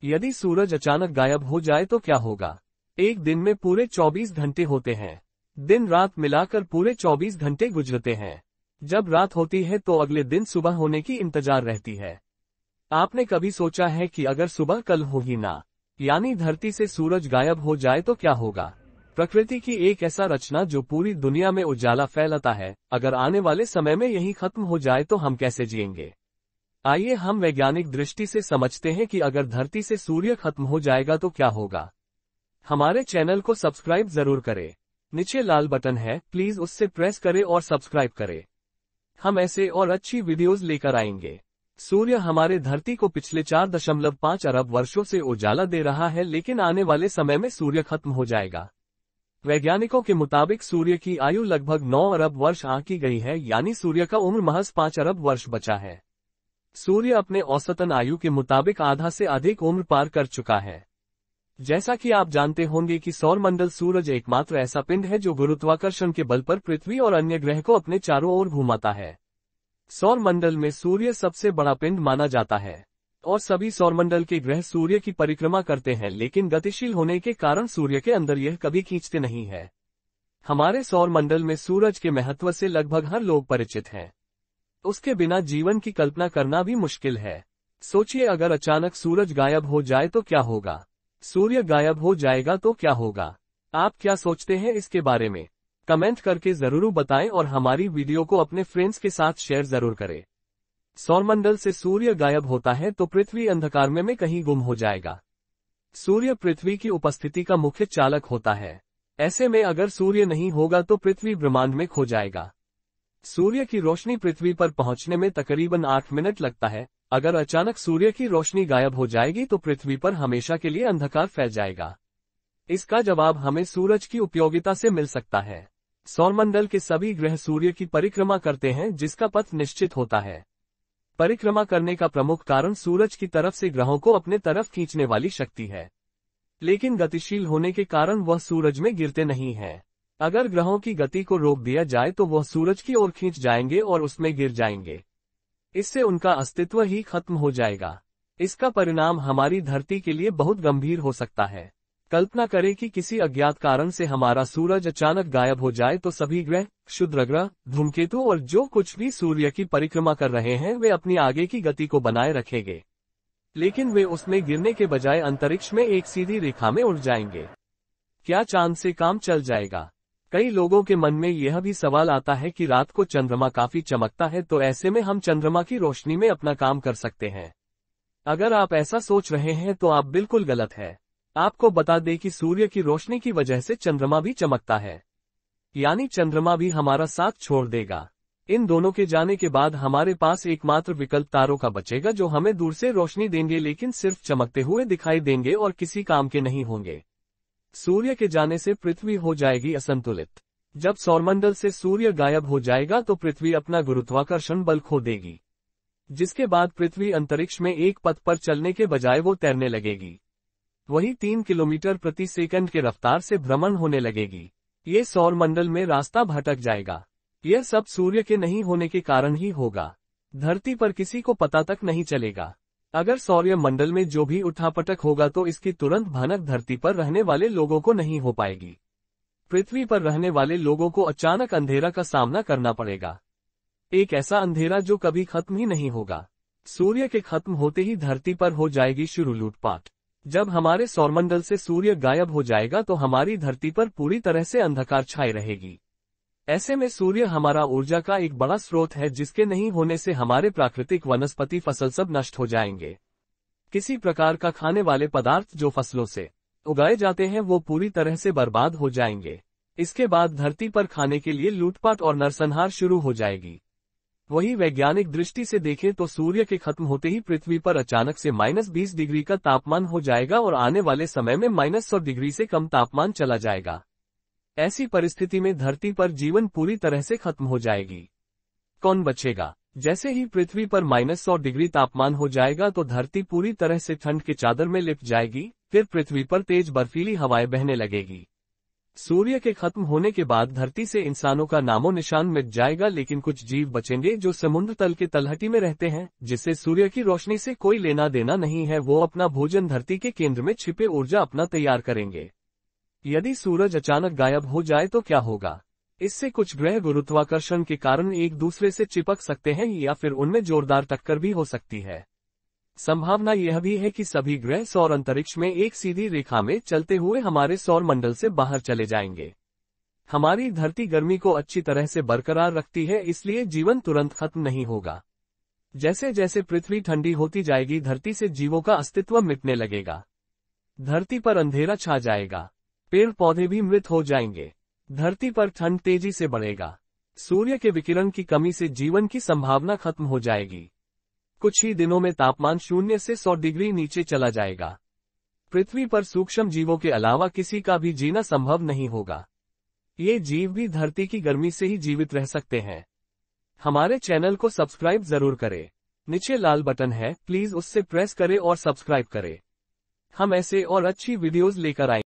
यदि सूरज अचानक गायब हो जाए तो क्या होगा? एक दिन में पूरे 24 घंटे होते हैं। दिन रात मिलाकर पूरे 24 घंटे गुजरते हैं। जब रात होती है तो अगले दिन सुबह होने की इंतजार रहती है। आपने कभी सोचा है कि अगर सुबह कल हो ही ना, यानी धरती से सूरज गायब हो जाए तो क्या होगा? प्रकृति की एक ऐसा रचना जो पूरी दुनिया में उजाला फैलाता है, अगर आने वाले समय में यही खत्म हो जाए तो हम कैसे जिएंगे? आइए हम वैज्ञानिक दृष्टि से समझते हैं कि अगर धरती से सूर्य खत्म हो जाएगा तो क्या होगा। हमारे चैनल को सब्सक्राइब जरूर करें। नीचे लाल बटन है, प्लीज उससे प्रेस करें और सब्सक्राइब करें। हम ऐसे और अच्छी वीडियोस लेकर आएंगे। सूर्य हमारे धरती को पिछले 4.5 अरब वर्षों से उजाला दे रहा है, लेकिन आने वाले समय में सूर्य खत्म हो जाएगा। वैज्ञानिकों के मुताबिक सूर्य की आयु लगभग 9 अरब वर्ष आंकी गई है, यानी सूर्य का उम्र महज 5 अरब वर्ष बचा है। सूर्य अपने औसतन आयु के मुताबिक आधा से अधिक उम्र पार कर चुका है। जैसा कि आप जानते होंगे कि सौरमंडल सूरज एकमात्र ऐसा पिंड है जो गुरुत्वाकर्षण के बल पर पृथ्वी और अन्य ग्रह को अपने चारों ओर घुमाता है। सौरमंडल में सूर्य सबसे बड़ा पिंड माना जाता है और सभी सौरमंडल के ग्रह सूर्य की परिक्रमा करते हैं, लेकिन गतिशील होने के कारण सूर्य के अंदर यह कभी खींचते नहीं है। हमारे सौरमंडल में सूरज के महत्व से लगभग हर लोग परिचित हैं। उसके बिना जीवन की कल्पना करना भी मुश्किल है। सोचिए, अगर अचानक सूरज गायब हो जाए तो क्या होगा? सूर्य गायब हो जाएगा तो क्या होगा? आप क्या सोचते हैं इसके बारे में? कमेंट करके जरूर बताएं और हमारी वीडियो को अपने फ्रेंड्स के साथ शेयर जरूर करें। सौरमंडल से सूर्य गायब होता है तो पृथ्वी अंधकार में कहीं गुम हो जाएगा। सूर्य पृथ्वी की उपस्थिति का मुख्य चालक होता है। ऐसे में अगर सूर्य नहीं होगा तो पृथ्वी ब्रह्मांड में खो जाएगा। सूर्य की रोशनी पृथ्वी पर पहुंचने में तकरीबन 8 मिनट लगता है। अगर अचानक सूर्य की रोशनी गायब हो जाएगी तो पृथ्वी पर हमेशा के लिए अंधकार फैल जाएगा। इसका जवाब हमें सूरज की उपयोगिता से मिल सकता है। सौरमंडल के सभी ग्रह सूर्य की परिक्रमा करते हैं, जिसका पथ निश्चित होता है। परिक्रमा करने का प्रमुख कारण सूरज की तरफ से ग्रहों को अपने तरफ खींचने वाली शक्ति है, लेकिन गतिशील होने के कारण वह सूरज में गिरते नहीं हैं। अगर ग्रहों की गति को रोक दिया जाए तो वह सूरज की ओर खींच जाएंगे और उसमें गिर जाएंगे। इससे उनका अस्तित्व ही खत्म हो जाएगा। इसका परिणाम हमारी धरती के लिए बहुत गंभीर हो सकता है। कल्पना करें कि किसी अज्ञात कारण से हमारा सूरज अचानक गायब हो जाए तो सभी ग्रह, क्षुद्र ग्रह, धूमकेतु और जो कुछ भी सूर्य की परिक्रमा कर रहे हैं वे अपनी आगे की गति को बनाए रखेंगे, लेकिन वे उसमें गिरने के बजाय अंतरिक्ष में एक सीधी रेखा में उड़ जाएंगे। क्या चांद से काम चल जाएगा? कई लोगों के मन में यह भी सवाल आता है कि रात को चंद्रमा काफी चमकता है, तो ऐसे में हम चंद्रमा की रोशनी में अपना काम कर सकते हैं। अगर आप ऐसा सोच रहे हैं तो आप बिल्कुल गलत है। आपको बता दें कि सूर्य की रोशनी की वजह से चंद्रमा भी चमकता है, यानी चंद्रमा भी हमारा साथ छोड़ देगा। इन दोनों के जाने के बाद हमारे पास एकमात्र विकल्प तारों का बचेगा, जो हमें दूर से रोशनी देंगे लेकिन सिर्फ चमकते हुए दिखाई देंगे और किसी काम के नहीं होंगे। सूर्य के जाने से पृथ्वी हो जाएगी असंतुलित। जब सौरमंडल से सूर्य गायब हो जाएगा तो पृथ्वी अपना गुरुत्वाकर्षण बल खो देगी, जिसके बाद पृथ्वी अंतरिक्ष में एक पथ पर चलने के बजाय वो तैरने लगेगी। वही 3 किलोमीटर प्रति सेकंड के रफ्तार से भ्रमण होने लगेगी। ये सौरमंडल में रास्ता भटक जाएगा। यह सब सूर्य के नहीं होने के कारण ही होगा। धरती पर किसी को पता तक नहीं चलेगा। अगर सौर्य मंडल में जो भी उठापटक होगा तो इसकी तुरंत भनक धरती पर रहने वाले लोगों को नहीं हो पाएगी। पृथ्वी पर रहने वाले लोगों को अचानक अंधेरा का सामना करना पड़ेगा, एक ऐसा अंधेरा जो कभी खत्म ही नहीं होगा। सूर्य के खत्म होते ही धरती पर हो जाएगी शुरू लूटपाट। जब हमारे सौरमंडल से सूर्य गायब हो जाएगा तो हमारी धरती पर पूरी तरह से अंधकार छाई रहेगी। ऐसे में सूर्य हमारा ऊर्जा का एक बड़ा स्रोत है, जिसके नहीं होने से हमारे प्राकृतिक वनस्पति फसल सब नष्ट हो जाएंगे। किसी प्रकार का खाने वाले पदार्थ जो फसलों से उगाए जाते हैं वो पूरी तरह से बर्बाद हो जाएंगे। इसके बाद धरती पर खाने के लिए लूटपाट और नरसंहार शुरू हो जाएगी। वही वैज्ञानिक दृष्टि से देखें तो सूर्य के खत्म होते ही पृथ्वी पर अचानक से -20 डिग्री का तापमान हो जाएगा और आने वाले समय में -100 डिग्री से कम तापमान चला जाएगा। ऐसी परिस्थिति में धरती पर जीवन पूरी तरह से खत्म हो जाएगी। कौन बचेगा? जैसे ही पृथ्वी पर -100 डिग्री तापमान हो जाएगा तो धरती पूरी तरह से ठंड के चादर में लिपट जाएगी। फिर पृथ्वी पर तेज बर्फीली हवाएं बहने लगेगी। सूर्य के खत्म होने के बाद धरती से इंसानों का नामो निशान मिट जाएगा, लेकिन कुछ जीव बचेंगे जो समुद्र तल के तलहटी में रहते हैं, जिससे सूर्य की रोशनी से कोई लेना देना नहीं है। वो अपना भोजन धरती के केंद्र में छिपे ऊर्जा अपना तैयार करेंगे। यदि सूरज अचानक गायब हो जाए तो क्या होगा? इससे कुछ ग्रह गुरुत्वाकर्षण के कारण एक दूसरे से चिपक सकते हैं या फिर उनमें जोरदार टक्कर भी हो सकती है। संभावना यह भी है कि सभी ग्रह सौर अंतरिक्ष में एक सीधी रेखा में चलते हुए हमारे सौर मंडल से बाहर चले जाएंगे। हमारी धरती गर्मी को अच्छी तरह से बरकरार रखती है, इसलिए जीवन तुरंत खत्म नहीं होगा। जैसे जैसे पृथ्वी ठंडी होती जाएगी, धरती से जीवों का अस्तित्व मिटने लगेगा। धरती पर अंधेरा छा जाएगा, पेड़ पौधे भी मृत हो जाएंगे। धरती पर ठंड तेजी से बढ़ेगा। सूर्य के विकिरण की कमी से जीवन की संभावना खत्म हो जाएगी। कुछ ही दिनों में तापमान 0 से 100 डिग्री नीचे चला जाएगा। पृथ्वी पर सूक्ष्म जीवों के अलावा किसी का भी जीना संभव नहीं होगा। ये जीव भी धरती की गर्मी से ही जीवित रह सकते हैं। हमारे चैनल को सब्सक्राइब जरूर करें। नीचे लाल बटन है, प्लीज उससे प्रेस करें और सब्सक्राइब करें। हम ऐसे और अच्छी वीडियोज लेकर आएंगे।